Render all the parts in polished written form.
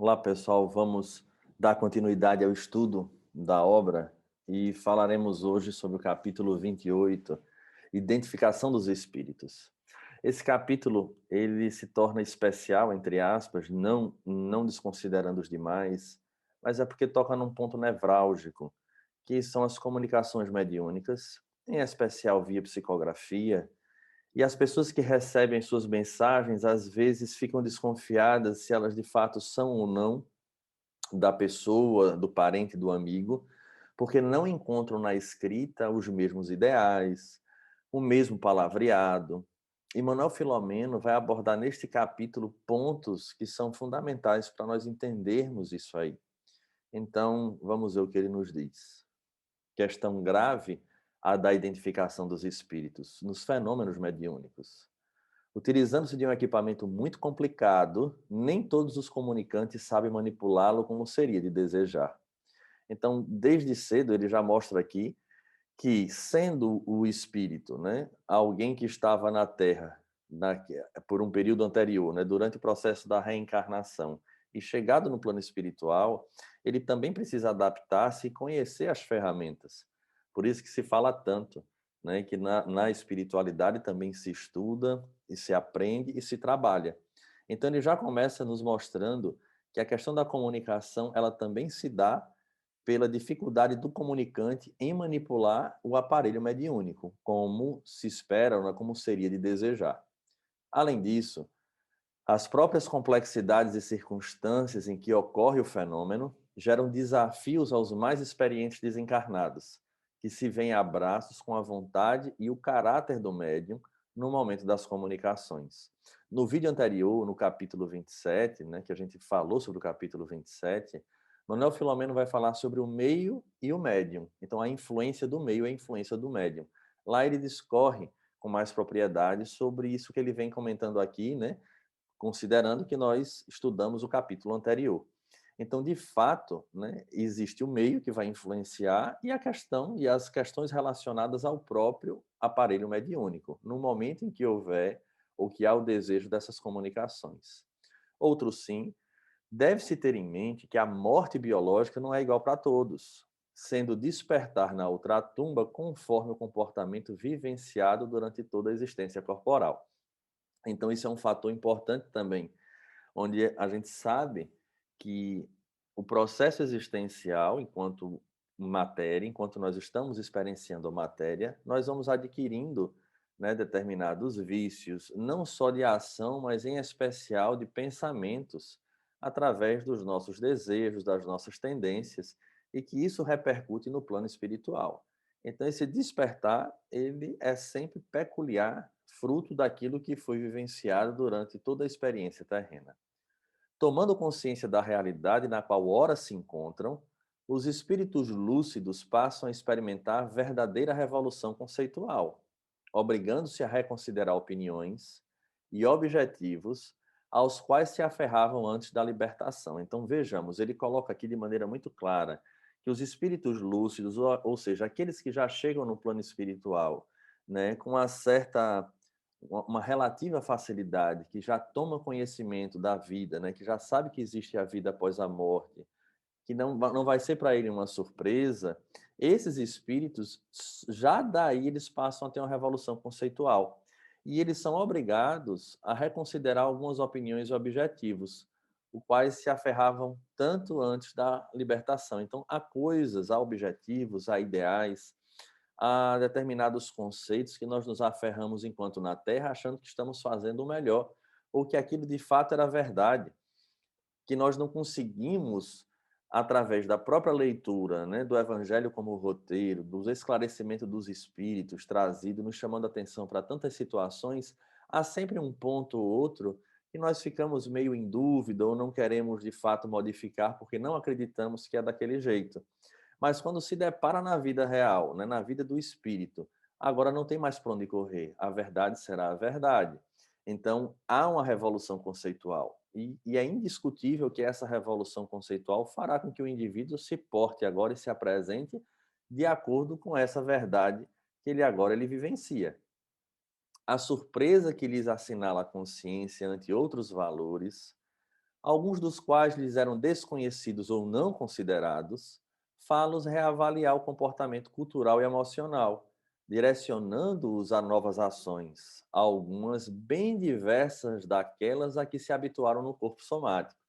Olá, pessoal. Vamos dar continuidade ao estudo da obra e falaremos hoje sobre o capítulo 28, Identificação dos Espíritos. Esse capítulo, ele se torna especial, entre aspas, não desconsiderando os demais, mas é porque toca num ponto nevrálgico, que são as comunicações mediúnicas, em especial via psicografia, e as pessoas que recebem suas mensagens, às vezes, ficam desconfiadas se elas de fato são ou não da pessoa, do parente, do amigo, porque não encontram na escrita os mesmos ideais, o mesmo palavreado. E Manuel Filomeno vai abordar neste capítulo pontos que são fundamentais para nós entendermos isso aí. Então, vamos ver o que ele nos diz. Questão grave, a da identificação dos espíritos nos fenômenos mediúnicos. Utilizando-se de um equipamento muito complicado, nem todos os comunicantes sabem manipulá-lo como seria de desejar. Então, desde cedo, ele já mostra aqui que, sendo o espírito, né, alguém que estava na Terra por um período anterior, né, durante o processo da reencarnação, e chegado no plano espiritual, ele também precisa adaptar-se e conhecer as ferramentas. Por isso que se fala tanto, né, que na espiritualidade também se estuda e se aprende e se trabalha. Então ele já começa nos mostrando que a questão da comunicação ela também se dá pela dificuldade do comunicante em manipular o aparelho mediúnico, como se espera, né, como seria de desejar. Além disso, as próprias complexidades e circunstâncias em que ocorre o fenômeno geram desafios aos mais experientes desencarnados, que se veem a braços com a vontade e o caráter do médium no momento das comunicações. No vídeo anterior, no capítulo 27, né, que a gente falou sobre o capítulo 27, Manuel Filomeno vai falar sobre o meio e o médium. Então, a influência do meio e a influência do médium. Lá ele discorre com mais propriedade sobre isso que ele vem comentando aqui, né, considerando que nós estudamos o capítulo anterior. Então, de fato, né, existe o meio que vai influenciar e a questão e as questões relacionadas ao próprio aparelho mediúnico, no momento em que houver ou que há o desejo dessas comunicações. Outro sim, deve-se ter em mente que a morte biológica não é igual para todos, sendo despertar na outra tumba conforme o comportamento vivenciado durante toda a existência corporal. Então, isso é um fator importante também, onde a gente sabe que o processo existencial, enquanto matéria, enquanto nós estamos experienciando a matéria, nós vamos adquirindo, né, determinados vícios, não só de ação, mas em especial de pensamentos, através dos nossos desejos, das nossas tendências, e que isso repercute no plano espiritual. Então, esse despertar, ele é sempre peculiar, fruto daquilo que foi vivenciado durante toda a experiência terrena. Tomando consciência da realidade na qual ora se encontram, os espíritos lúcidos passam a experimentar verdadeira revolução conceitual, obrigando-se a reconsiderar opiniões e objetivos aos quais se aferravam antes da libertação. Então, vejamos, ele coloca aqui de maneira muito clara que os espíritos lúcidos, ou seja, aqueles que já chegam no plano espiritual, né, com uma relativa facilidade, que já toma conhecimento da vida, né, que já sabe que existe a vida após a morte, que não vai ser para ele uma surpresa, esses espíritos, já daí eles passam a ter uma revolução conceitual. E eles são obrigados a reconsiderar algumas opiniões e objetivos, os quais se aferravam tanto antes da libertação. Então, há coisas, há objetivos, há ideais, a determinados conceitos que nós nos aferramos enquanto na Terra, achando que estamos fazendo o melhor, ou que aquilo de fato era verdade, que nós não conseguimos, através da própria leitura, né, do Evangelho como roteiro, do esclarecimento dos Espíritos trazido, nos chamando a atenção para tantas situações, há sempre um ponto ou outro que nós ficamos meio em dúvida ou não queremos de fato modificar porque não acreditamos que é daquele jeito. Mas quando se depara na vida real, né, na vida do espírito, agora não tem mais para onde correr. A verdade será a verdade. Então, há uma revolução conceitual. E é indiscutível que essa revolução conceitual fará com que o indivíduo se porte agora e se apresente de acordo com essa verdade que ele vivencia. A surpresa que lhes assinala a consciência ante outros valores alguns dos quais lhes eram desconhecidos ou não considerados, fá-los reavaliar o comportamento cultural e emocional, direcionando-os a novas ações, algumas bem diversas daquelas a que se habituaram no corpo somático.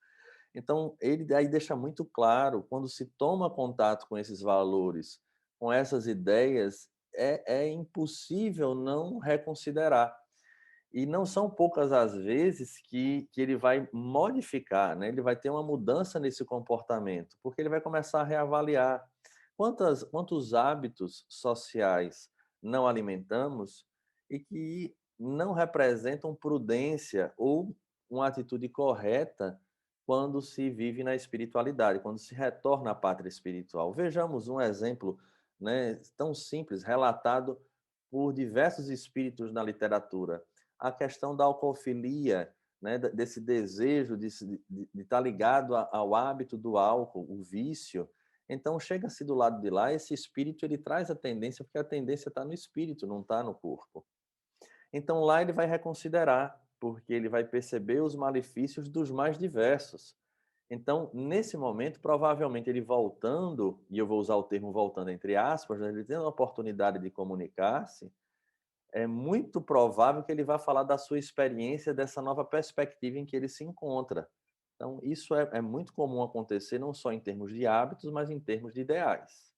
Então, ele aí deixa muito claro, quando se toma contato com esses valores, com essas ideias, é impossível não reconsiderar. E não são poucas as vezes que ele vai modificar, né? Ele vai ter uma mudança nesse comportamento, porque ele vai começar a reavaliar quantos hábitos sociais não alimentamos e que não representam prudência ou uma atitude correta quando se vive na espiritualidade, quando se retorna à pátria espiritual. Vejamos um exemplo, né, tão simples, relatado por diversos espíritos na literatura, a questão da alcoofilia, né, desse desejo de estar ligado ao hábito do álcool, o vício. Então, chega-se do lado de lá, esse espírito ele traz a tendência, porque a tendência está no espírito, não está no corpo. Então, lá ele vai reconsiderar, porque ele vai perceber os malefícios dos mais diversos. Então, nesse momento, provavelmente ele voltando, e eu vou usar o termo voltando entre aspas, né, ele tendo a oportunidade de comunicar-se, é muito provável que ele vá falar da sua experiência, dessa nova perspectiva em que ele se encontra. Então, isso é muito comum acontecer, não só em termos de hábitos, mas em termos de ideais.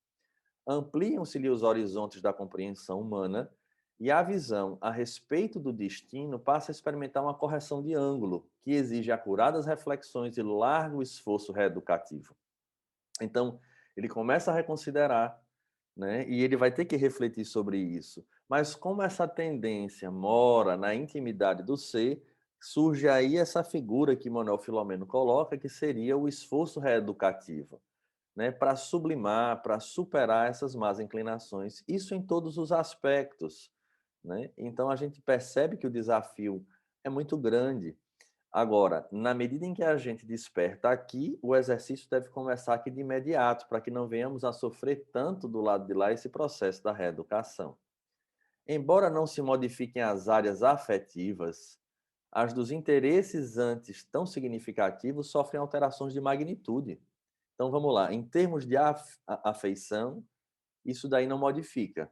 Ampliam-se-lhe os horizontes da compreensão humana e a visão a respeito do destino passa a experimentar uma correção de ângulo, que exige acuradas reflexões e largo esforço reeducativo. Então, ele começa a reconsiderar, né? E ele vai ter que refletir sobre isso. Mas como essa tendência mora na intimidade do ser, surge aí essa figura que Manuel Filomeno coloca, que seria o esforço reeducativo, né? Para sublimar, para superar essas más inclinações. Isso em todos os aspectos, né? Então a gente percebe que o desafio é muito grande. Agora, na medida em que a gente desperta aqui, o exercício deve começar aqui de imediato, para que não venhamos a sofrer tanto do lado de lá esse processo da reeducação. Embora não se modifiquem as áreas afetivas, as dos interesses antes tão significativos sofrem alterações de magnitude. Então vamos lá, em termos de afeição, isso daí não modifica,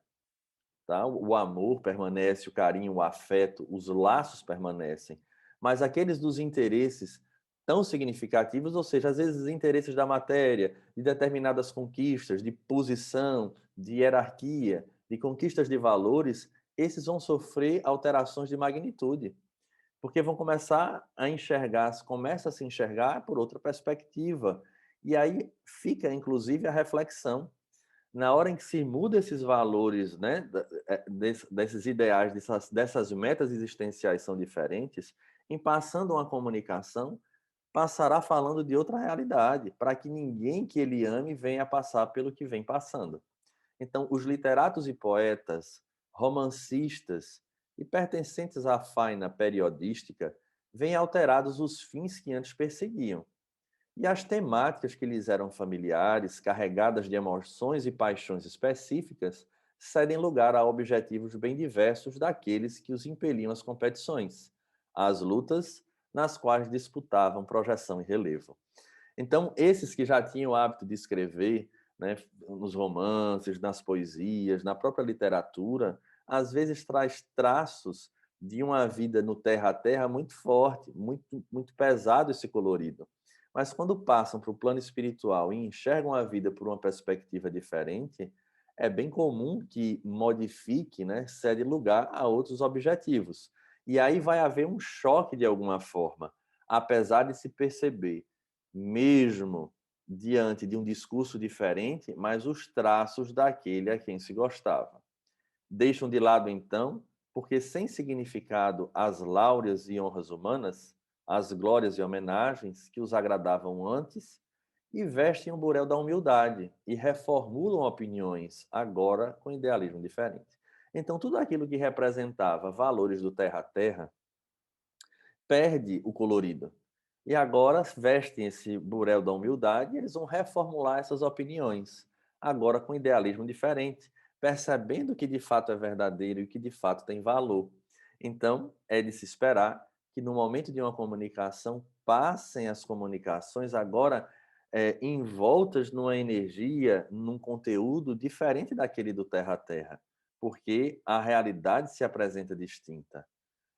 tá? O amor permanece, o carinho, o afeto, os laços permanecem, mas aqueles dos interesses tão significativos, ou seja, às vezes interesses da matéria, de determinadas conquistas, de posição, de hierarquia, de conquistas de valores, esses vão sofrer alterações de magnitude, porque vão começar a enxergar, começa a se enxergar por outra perspectiva, e aí fica inclusive a reflexão na hora em que se muda esses valores, né, desses ideais, dessas metas existenciais são diferentes, em passando uma comunicação, passará falando de outra realidade, para que ninguém que ele ame venha passar pelo que vem passando. Então, os literatos e poetas, romancistas e pertencentes à faina periodística veem alterados os fins que antes perseguiam e as temáticas que lhes eram familiares, carregadas de emoções e paixões específicas, cedem lugar a objetivos bem diversos daqueles que os impeliam às competições, às lutas nas quais disputavam projeção e relevo. Então, esses que já tinham o hábito de escrever, né, nos romances, nas poesias, na própria literatura, às vezes traz traços de uma vida no terra a terra muito forte, muito pesado esse colorido. Mas quando passam para o plano espiritual e enxergam a vida por uma perspectiva diferente, é bem comum que modifique, né, cede lugar a outros objetivos. E aí vai haver um choque de alguma forma, apesar de se perceber, mesmo diante de um discurso diferente, mas os traços daquele a quem se gostava. Deixam de lado, então, porque sem significado as láureas e honras humanas, as glórias e homenagens que os agradavam antes, e vestem o burel da humildade e reformulam opiniões, agora com idealismo diferente. Então, tudo aquilo que representava valores do terra a terra perde o colorido. E agora vestem esse burel da humildade e eles vão reformular essas opiniões, agora com idealismo diferente, percebendo o que de fato é verdadeiro e o que de fato tem valor. Então, é de se esperar que no momento de uma comunicação, passem as comunicações agora envoltas numa energia, num conteúdo diferente daquele do terra a terra, porque a realidade se apresenta distinta.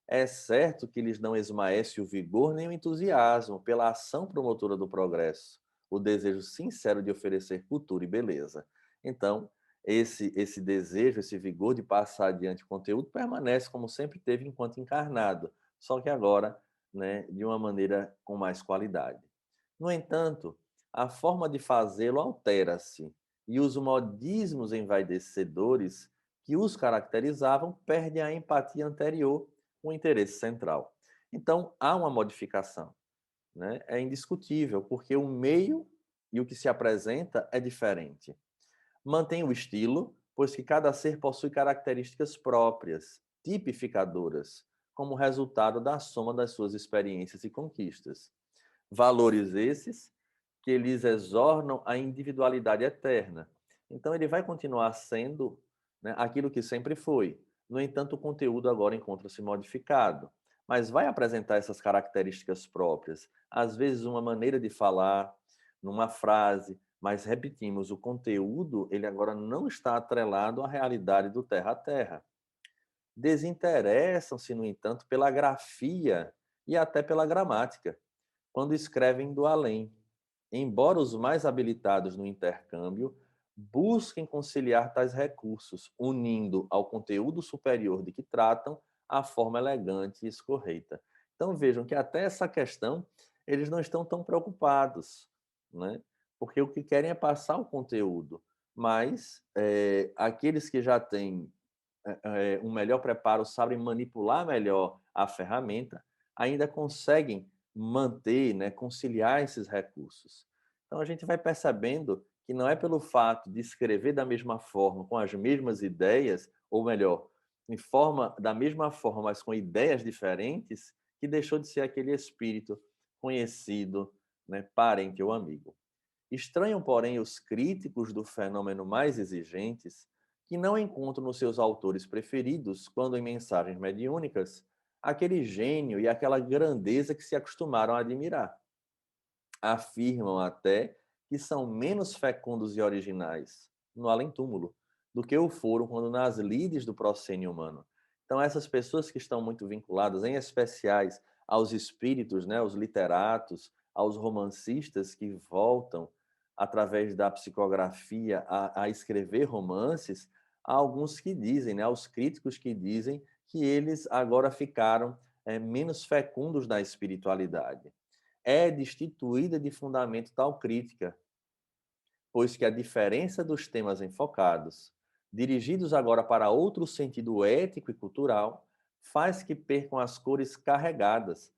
É certo que lhes não esmaece o vigor nem o entusiasmo pela ação promotora do progresso, o desejo sincero de oferecer cultura e beleza. Então, esse desejo, esse vigor de passar adiante o conteúdo permanece como sempre teve enquanto encarnado, só que agora, né, de uma maneira com mais qualidade. No entanto, a forma de fazê-lo altera-se e os modismos envaidecedores que os caracterizavam perdem a empatia anterior, o interesse central. Então, há uma modificação, né? É indiscutível, porque o meio e o que se apresenta é diferente. Mantém o estilo, pois que cada ser possui características próprias, tipificadoras, como resultado da soma das suas experiências e conquistas. Valores esses que lhes exornam a individualidade eterna. Então, ele vai continuar sendo, né, aquilo que sempre foi. No entanto, o conteúdo agora encontra-se modificado, mas vai apresentar essas características próprias. Às vezes, uma maneira de falar, numa frase, mas repetimos, o conteúdo ele agora não está atrelado à realidade do terra a terra. Desinteressam-se, no entanto, pela grafia e até pela gramática quando escrevem do além, embora os mais habilitados no intercâmbio busquem conciliar tais recursos, unindo ao conteúdo superior de que tratam a forma elegante e escorreita. Então vejam que até essa questão eles não estão tão preocupados, né? Porque o que querem é passar o conteúdo, mas aqueles que já têm um melhor preparo, sabem manipular melhor a ferramenta, ainda conseguem manter, né, conciliar esses recursos. Então a gente vai percebendo que não é pelo fato de escrever da mesma forma, com as mesmas ideias, ou melhor, em forma da mesma forma, mas com ideias diferentes, que deixou de ser aquele espírito conhecido, né, parente ou amigo. Estranham, porém, os críticos do fenômeno mais exigentes que não encontram nos seus autores preferidos, quando em mensagens mediúnicas, aquele gênio e aquela grandeza que se acostumaram a admirar. Afirmam até que são menos fecundos e originais no além-túmulo do que o foram quando nas lides do proscênio humano. Então, essas pessoas que estão muito vinculadas, em especiais, aos espíritos, né, aos literatos, aos romancistas que voltam, através da psicografia, a escrever romances, há alguns que dizem, né, aos críticos que dizem que eles agora ficaram menos fecundos na espiritualidade. É destituída de fundamento tal crítica, pois que a diferença dos temas enfocados, dirigidos agora para outro sentido ético e cultural, faz que percam as cores carregadas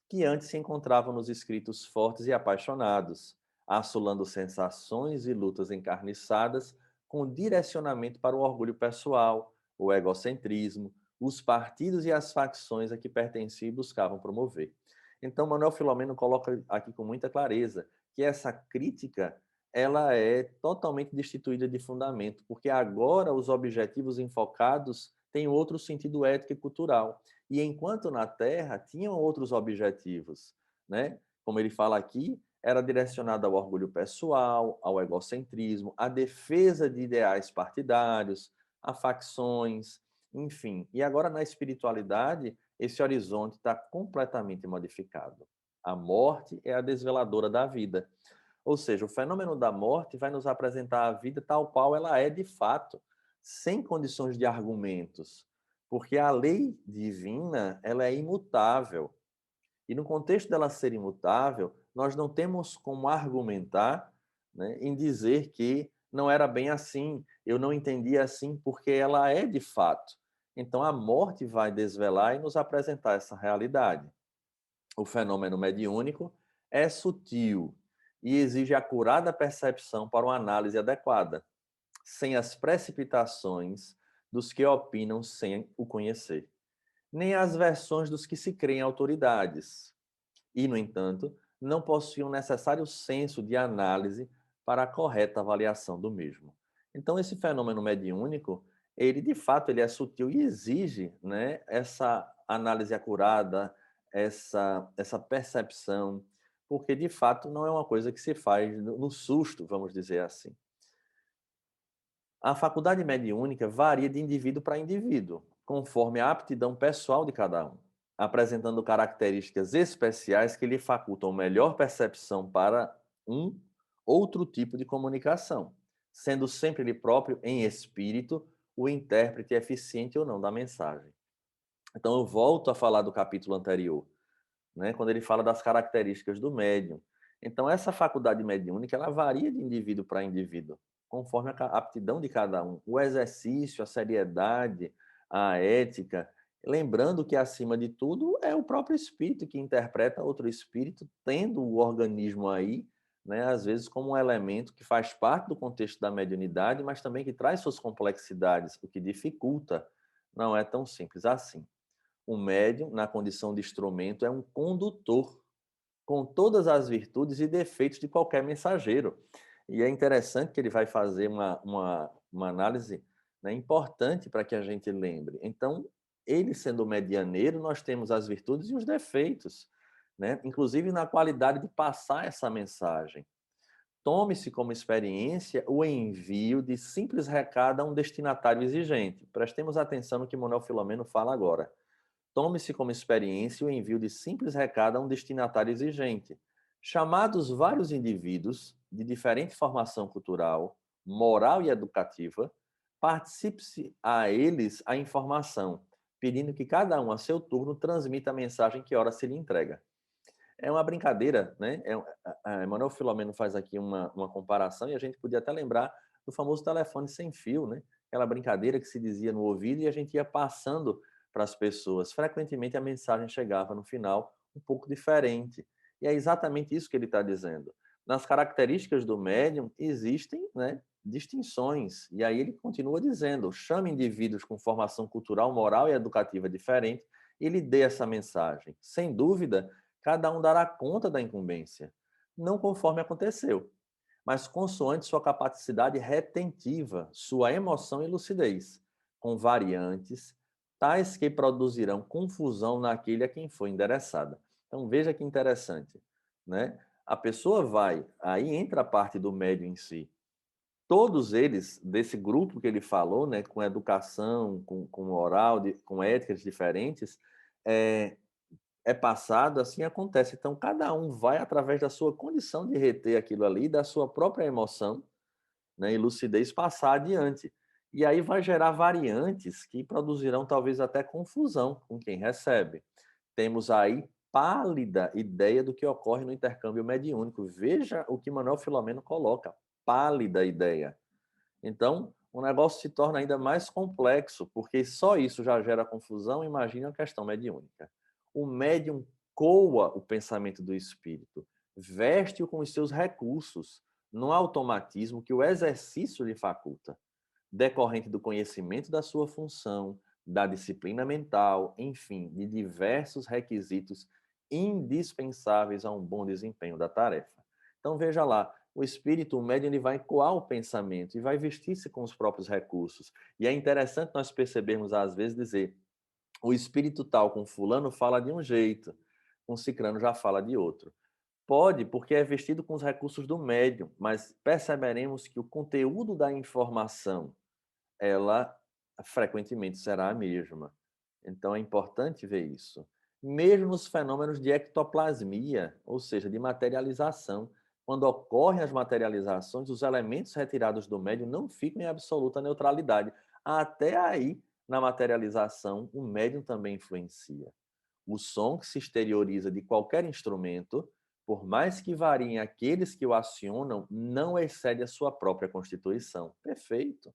que antes se encontravam nos escritos fortes e apaixonados, assolando sensações e lutas encarniçadas com direcionamento para o orgulho pessoal, o egocentrismo, os partidos e as facções a que pertenciam e buscavam promover. Então, Manuel Filomeno coloca aqui com muita clareza que essa crítica ela é totalmente destituída de fundamento, porque agora os objetivos enfocados têm outro sentido ético e cultural. E enquanto na Terra tinham outros objetivos, né? Como ele fala aqui, era direcionado ao orgulho pessoal, ao egocentrismo, à defesa de ideais partidários, a facções, enfim. E agora na espiritualidade, esse horizonte está completamente modificado. A morte é a desveladora da vida. Ou seja, o fenômeno da morte vai nos apresentar a vida tal qual ela é de fato, sem condições de argumentos, porque a lei divina, ela é imutável. E no contexto dela ser imutável, nós não temos como argumentar, né, em dizer que não era bem assim, eu não entendia assim, porque ela é de fato. Então a morte vai desvelar e nos apresentar essa realidade. O fenômeno mediúnico é sutil e exige acurada percepção para uma análise adequada, sem as precipitações dos que opinam sem o conhecer, nem as versões dos que se creem autoridades. E, no entanto, não possuem o necessário senso de análise para a correta avaliação do mesmo. Então, esse fenômeno mediúnico, ele de fato ele é sutil e exige, né, essa análise acurada, essa percepção, porque de fato não é uma coisa que se faz no susto, vamos dizer assim. A faculdade mediúnica varia de indivíduo para indivíduo, conforme a aptidão pessoal de cada um, apresentando características especiais que lhe facultam melhor percepção para um outro tipo de comunicação, sendo sempre ele próprio, em espírito, o intérprete eficiente ou não da mensagem. Então eu volto a falar do capítulo anterior, né, quando ele fala das características do médium. Então, essa faculdade mediúnica, ela varia de indivíduo para indivíduo, conforme a aptidão de cada um. O exercício, a seriedade, a ética, lembrando que, acima de tudo, é o próprio espírito que interpreta outro espírito, tendo o organismo aí, né, às vezes como um elemento que faz parte do contexto da mediunidade, mas também que traz suas complexidades, o que dificulta. Não é tão simples assim. O médium, na condição de instrumento, é um condutor com todas as virtudes e defeitos de qualquer mensageiro. E é interessante que ele vai fazer uma análise, né, importante para que a gente lembre. Então, ele sendo medianeiro, nós temos as virtudes e os defeitos, né? Inclusive na qualidade de passar essa mensagem. Tome-se como experiência o envio de simples recado a um destinatário exigente. Prestemos atenção no que Manuel Filomeno fala agora. Tome-se como experiência o envio de simples recado a um destinatário exigente. Chamados vários indivíduos de diferente formação cultural, moral e educativa, participe-se a eles a informação, pedindo que cada um, a seu turno, transmita a mensagem que ora se lhe entrega. É uma brincadeira, né? Emmanuel Filomeno faz aqui uma comparação e a gente podia até lembrar do famoso telefone sem fio, né? Aquela brincadeira que se dizia no ouvido e a gente ia passando para as pessoas. Frequentemente a mensagem chegava no final um pouco diferente. E é exatamente isso que ele está dizendo. Nas características do médium existem, né, distinções. E aí ele continua dizendo: chame indivíduos com formação cultural, moral e educativa diferente e lhe dê essa mensagem. Sem dúvida, cada um dará conta da incumbência, não conforme aconteceu, mas consoante sua capacidade retentiva, sua emoção e lucidez, com variantes tais que produzirão confusão naquele a quem foi endereçada. Então veja que interessante, né? A pessoa vai, aí entra a parte do médium em si. Todos eles, desse grupo que ele falou, né, com educação, com moral, com éticas diferentes, é passado, assim acontece. Então, cada um vai, através da sua condição de reter aquilo ali, da sua própria emoção, né, e lucidez, passar adiante. E aí vai gerar variantes que produzirão talvez até confusão com quem recebe. Temos aí pálida ideia do que ocorre no intercâmbio mediúnico. Veja o que Manuel Filomeno coloca, pálida ideia. Então, o negócio se torna ainda mais complexo, porque só isso já gera confusão, imagina a questão mediúnica. O médium coa o pensamento do espírito, veste-o com os seus recursos, num automatismo que o exercício lhe faculta, decorrente do conhecimento da sua função, da disciplina mental, enfim, de diversos requisitos indispensáveis a um bom desempenho da tarefa. Então, veja lá, o espírito, o médium, ele vai coar o pensamento e vai vestir-se com os próprios recursos. E é interessante nós percebermos, às vezes, dizer: o espírito tal com fulano fala de um jeito, com cicrano já fala de outro. Pode, porque é vestido com os recursos do médium, mas perceberemos que o conteúdo da informação, ela frequentemente será a mesma. Então é importante ver isso. Mesmo nos fenômenos de ectoplasmia, ou seja, de materialização, quando ocorrem as materializações, os elementos retirados do médium não ficam em absoluta neutralidade. Até aí, na materialização, o médium também influencia. O som que se exterioriza de qualquer instrumento, por mais que variem aqueles que o acionam, não excede a sua própria constituição. Perfeito.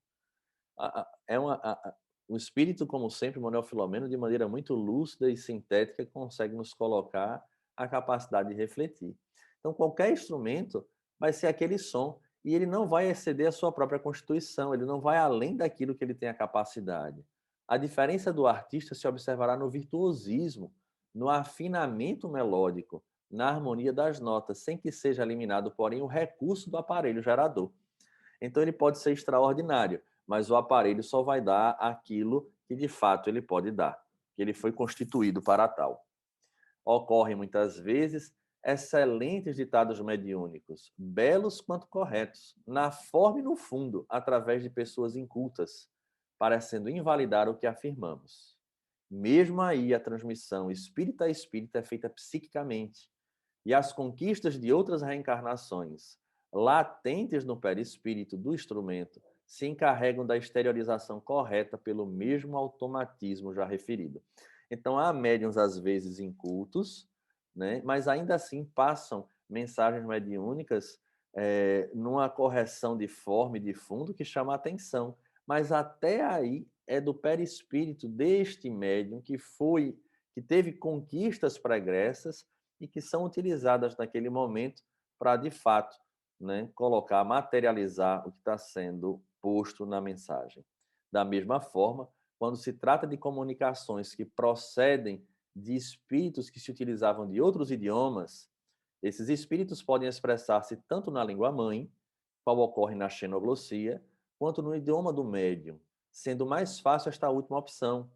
O espírito, como sempre, Manuel Filomeno, de maneira muito lúcida e sintética, consegue nos colocar a capacidade de refletir. Então, qualquer instrumento vai ser aquele som e ele não vai exceder a sua própria constituição, ele não vai além daquilo que ele tem a capacidade. A diferença do artista se observará no virtuosismo, no afinamento melódico, na harmonia das notas, sem que seja eliminado, porém, o recurso do aparelho gerador. Então, ele pode ser extraordinário, mas o aparelho só vai dar aquilo que de fato ele pode dar, que ele foi constituído para tal. Ocorrem muitas vezes excelentes ditados mediúnicos, belos quanto corretos, na forma e no fundo, através de pessoas incultas, parecendo invalidar o que afirmamos. Mesmo aí, a transmissão espírita a espírita é feita psiquicamente, e as conquistas de outras reencarnações, latentes no perispírito do instrumento, se encarregam da exteriorização correta pelo mesmo automatismo já referido. Então, há médiums, às vezes, incultos, né, mas ainda assim passam mensagens mediúnicas numa correção de forma e de fundo que chama a atenção. Mas até aí é do perispírito deste médium que teve conquistas pregressas e que são utilizadas naquele momento para, de fato, né, colocar, materializar o que está sendo posto na mensagem. Da mesma forma, quando se trata de comunicações que procedem de espíritos que se utilizavam de outros idiomas, esses espíritos podem expressar-se tanto na língua mãe, qual ocorre na xenoglossia, quanto no idioma do médium, sendo mais fácil esta última opção,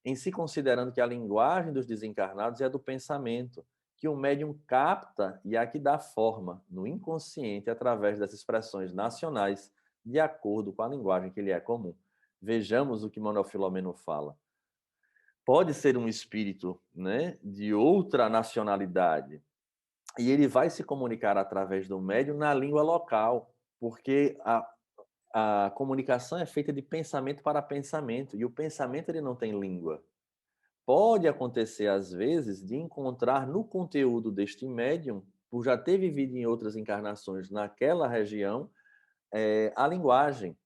em se considerando que a linguagem dos desencarnados é a do pensamento, que o médium capta e a que dá forma no inconsciente através das expressões nacionais, de acordo com a linguagem que lhe é comum. Vejamos o que Manuel Filomeno fala. Pode ser um espírito, né, de outra nacionalidade, e ele vai se comunicar através do médium na língua local, porque a comunicação é feita de pensamento para pensamento, e o pensamento ele não tem língua. Pode acontecer, às vezes, de encontrar no conteúdo deste médium, por já ter vivido em outras encarnações naquela região, a linguagem.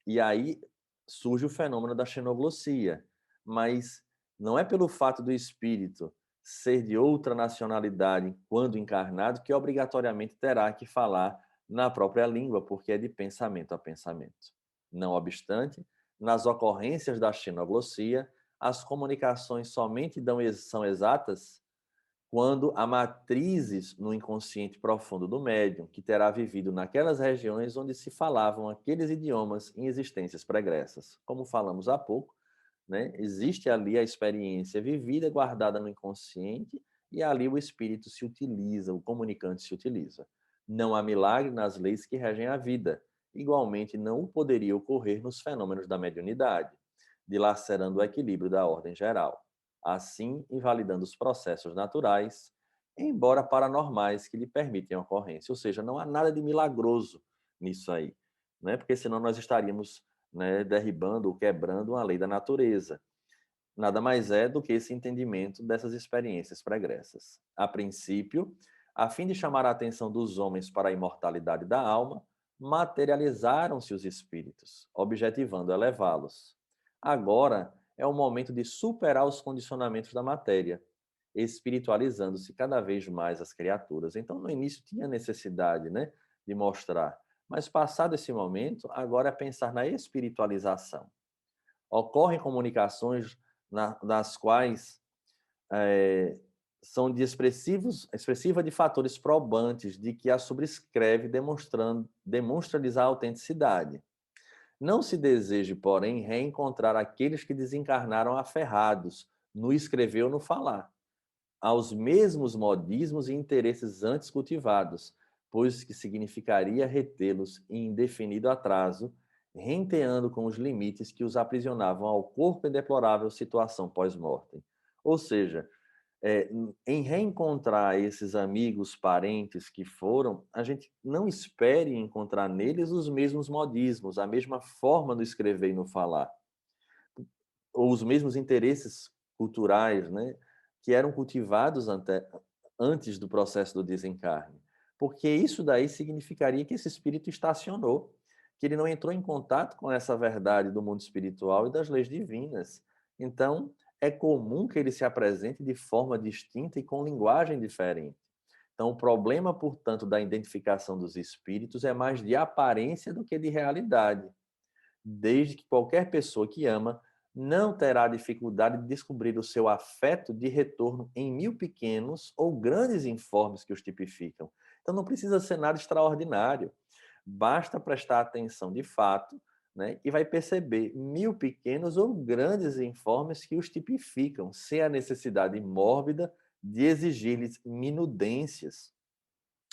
E aí surge o fenômeno da xenoglossia. Mas não é pelo fato do espírito ser de outra nacionalidade quando encarnado que obrigatoriamente terá que falar na própria língua, porque é de pensamento a pensamento. Não obstante, nas ocorrências da xenoglossia, as comunicações somente são exatas quando há matrizes no inconsciente profundo do médium, que terá vivido naquelas regiões onde se falavam aqueles idiomas em existências pregressas. Como falamos há pouco, né, existe ali a experiência vivida, guardada no inconsciente, e ali o espírito se utiliza, o comunicante se utiliza. Não há milagre nas leis que regem a vida. Igualmente, não o poderia ocorrer nos fenômenos da mediunidade, dilacerando o equilíbrio da ordem geral, assim invalidando os processos naturais, embora paranormais, que lhe permitem a ocorrência. Ou seja, não há nada de milagroso nisso aí, né? Porque senão nós estaríamos, né, derribando ou quebrando uma lei da natureza. Nada mais é do que esse entendimento dessas experiências pregressas. A princípio, a fim de chamar a atenção dos homens para a imortalidade da alma, materializaram-se os espíritos, objetivando elevá-los. Agora é o momento de superar os condicionamentos da matéria, espiritualizando-se cada vez mais as criaturas. Então, no início tinha necessidade, né, de mostrar, mas passado esse momento, agora é pensar na espiritualização. Ocorrem comunicações das quais são expressiva de fatores probantes de que a subscreve, demonstra-lhes a autenticidade. Não se deseje, porém, reencontrar aqueles que desencarnaram aferrados no escrever ou no falar, aos mesmos modismos e interesses antes cultivados, pois que significaria retê-los em indefinido atraso, renteando com os limites que os aprisionavam ao corpo em deplorável situação pós-mortem. Ou seja, em reencontrar esses amigos, parentes que foram, a gente não espere encontrar neles os mesmos modismos, a mesma forma no escrever e no falar, ou os mesmos interesses culturais, né, que eram cultivados antes do processo do desencarne. Porque isso daí significaria que esse espírito estacionou, que ele não entrou em contato com essa verdade do mundo espiritual e das leis divinas. Então, é comum que ele se apresente de forma distinta e com linguagem diferente. Então, o problema, portanto, da identificação dos espíritos é mais de aparência do que de realidade, desde que qualquer pessoa que ama não terá dificuldade de descobrir o seu afeto de retorno em mil pequenos ou grandes informes que os tipificam. Então não precisa ser nada extraordinário, basta prestar atenção de fato, né, e vai perceber mil pequenos ou grandes informes que os tipificam, sem a necessidade mórbida de exigir-lhes minudências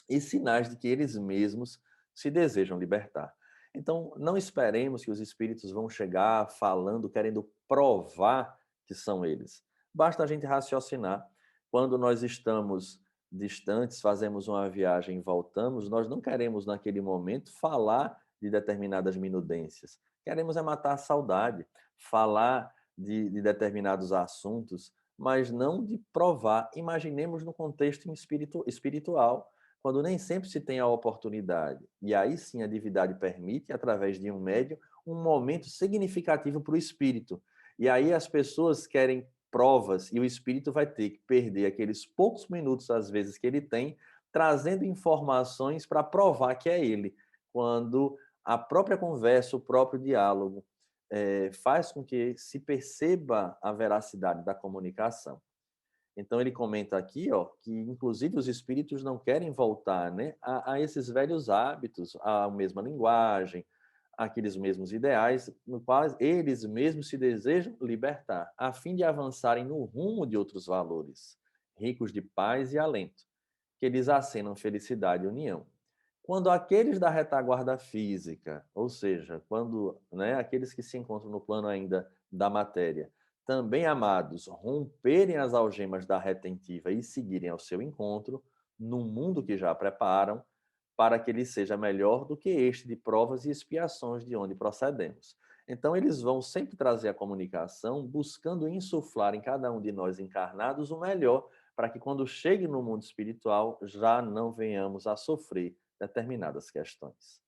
e sinais de que eles mesmos se desejam libertar. Então, não esperemos que os espíritos vão chegar falando, querendo provar que são eles. Basta a gente raciocinar. Quando nós estamos distantes, fazemos uma viagem e voltamos, nós não queremos, naquele momento, falar de determinadas minudências. Queremos é matar a saudade, falar de determinados assuntos, mas não de provar. Imaginemos no contexto espiritual, quando nem sempre se tem a oportunidade. E aí sim a divindade permite, através de um médium, um momento significativo para o espírito. E aí as pessoas querem provas e o espírito vai ter que perder aqueles poucos minutos, às vezes, que ele tem, trazendo informações para provar que é ele. Quando a própria conversa, o próprio diálogo, faz com que se perceba a veracidade da comunicação. Então ele comenta aqui, ó, que inclusive os espíritos não querem voltar, né, a esses velhos hábitos, à mesma linguagem, aqueles mesmos ideais, no quais eles mesmos se desejam libertar, a fim de avançarem no rumo de outros valores, ricos de paz e alento, que lhes acenam felicidade e união. Quando aqueles da retaguarda física, ou seja, quando, né, aqueles que se encontram no plano ainda da matéria, também amados, romperem as algemas da retentiva e seguirem ao seu encontro, num mundo que já preparam, para que ele seja melhor do que este de provas e expiações de onde procedemos. Então, eles vão sempre trazer a comunicação, buscando insuflar em cada um de nós encarnados o melhor, para que quando chegue no mundo espiritual já não venhamos a sofrer determinadas questões.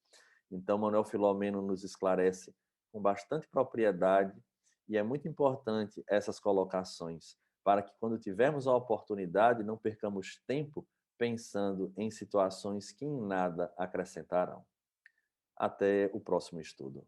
Então, Manuel Filomeno nos esclarece com bastante propriedade e é muito importante essas colocações para que, quando tivermos a oportunidade, não percamos tempo pensando em situações que em nada acrescentarão. Até o próximo estudo.